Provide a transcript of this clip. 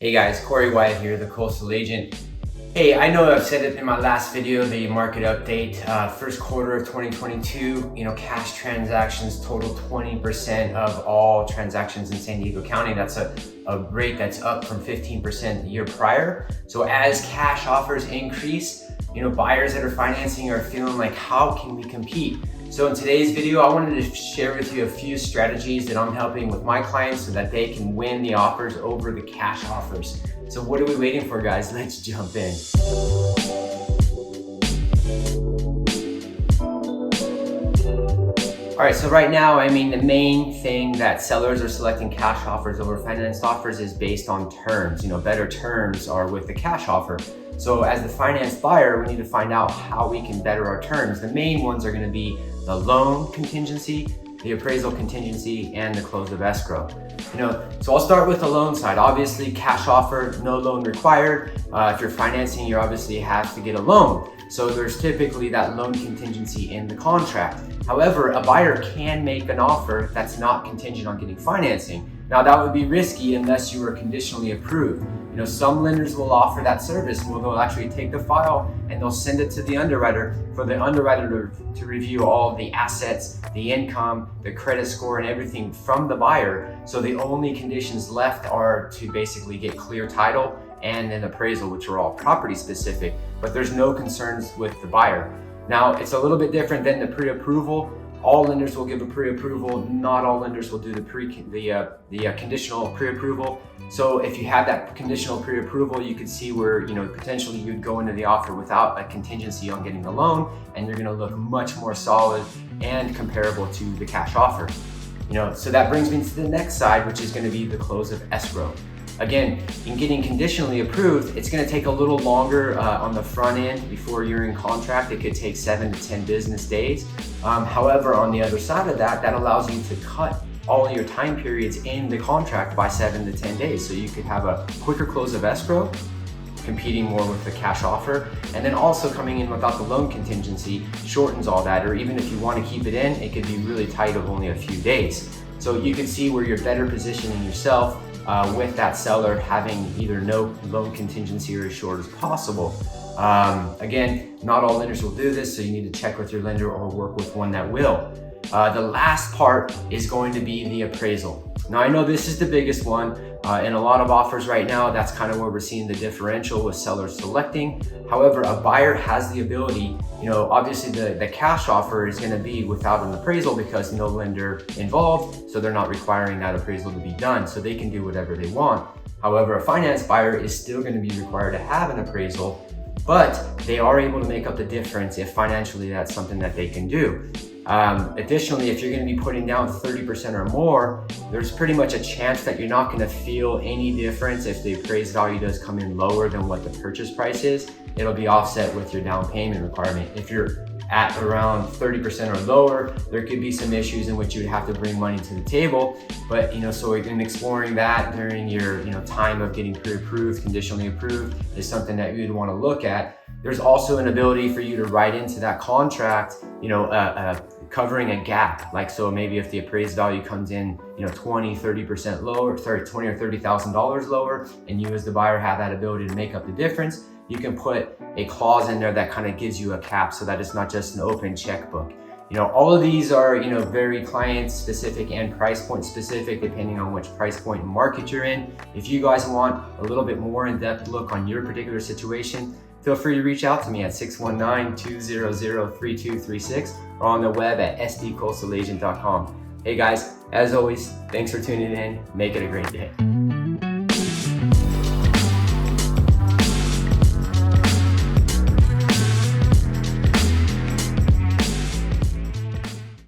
Hey guys, Wyatt here, the Coastal Agent. Hey, I know I've said it in my last video, the market update, first quarter of 2022, cash transactions total 20% of all transactions in San Diego County. That's a rate that's up from 15% the year prior. So as cash offers increase, buyers that are financing are feeling like, how can we compete? So in today's video, I wanted to share with you a few strategies that I'm helping with my clients so that they can win the offers over the cash offers. So what are we waiting for, guys? Let's jump in. All right, so right now, the main thing that sellers are selecting cash offers over financed offers is based on terms. Better terms are with the cash offer. So as the financed buyer, we need to find out how we can better our terms. The main ones are going to be the loan contingency, the appraisal contingency, and the close of escrow. So I'll start with the loan side. Obviously, cash offer, no loan required. If you're financing, you obviously have to get a loan. So there's typically that loan contingency in the contract. However, a buyer can make an offer that's not contingent on getting financing. Now that would be risky unless you were conditionally approved. Some lenders will offer that service where they'll actually take the file and they'll send it to the underwriter for the underwriter to review all the assets, the income, the credit score, and everything from the buyer. So the only conditions left are to basically get clear title and an appraisal, which are all property specific, but there's no concerns with the buyer. Now, it's a little bit different than the pre-approval. All lenders will give a pre-approval. Not all lenders will do the conditional pre-approval. So if you have that conditional pre-approval, you could see where potentially you'd go into the offer without a contingency on getting the loan, and you're going to look much more solid and comparable to the cash offer. So that brings me to the next side, which is going to be the close of escrow. Again, in getting conditionally approved, it's going to take a little longer on the front end before you're in contract. It could take 7 to 10 business days. However, on the other side of that, that allows you to cut all your time periods in the contract by 7 to 10 days. So you could have a quicker close of escrow, competing more with the cash offer, and then also coming in without the loan contingency shortens all that. Or even if you want to keep it in, it could be really tight of only a few days. So you can see where you're better positioning yourself with that seller having either no loan contingency or as short as possible. Again, not all lenders will do this, so you need to check with your lender or work with one that will. The last part is going to be the appraisal. Now, I know this is the biggest one. In a lot of offers right now, that's kind of where we're seeing the differential with sellers selecting. However, a buyer has the ability, obviously the cash offer is going to be without an appraisal because no lender involved, so they're not requiring that appraisal to be done, so they can do whatever they want. However, a finance buyer is still going to be required to have an appraisal, but they are able to make up the difference if financially that's something that they can do. Additionally, if you're going to be putting down 30% or more, there's pretty much a chance that you're not going to feel any difference if the appraised value does come in lower than what the purchase price is. It'll be offset with your down payment requirement. If you're at around 30% or lower, there could be some issues in which you would have to bring money to the table. But so in exploring that during your time of getting pre-approved, conditionally approved, is something that you'd want to look at. There's also an ability for you to write into that contract, covering a gap. So maybe if the appraised value comes in, 20-30% lower, $20,000 or $30,000 lower, and you as the buyer have that ability to make up the difference, you can put a clause in there that kind of gives you a cap so that it's not just an open checkbook. All of these are, very client specific and price point specific, depending on which price point and market you're in. If you guys want a little bit more in-depth look on your particular situation, feel free to reach out to me at 619-200-3236 or on the web at sdcoastalagent.com. Hey guys, as always, thanks for tuning in. Make it a great day.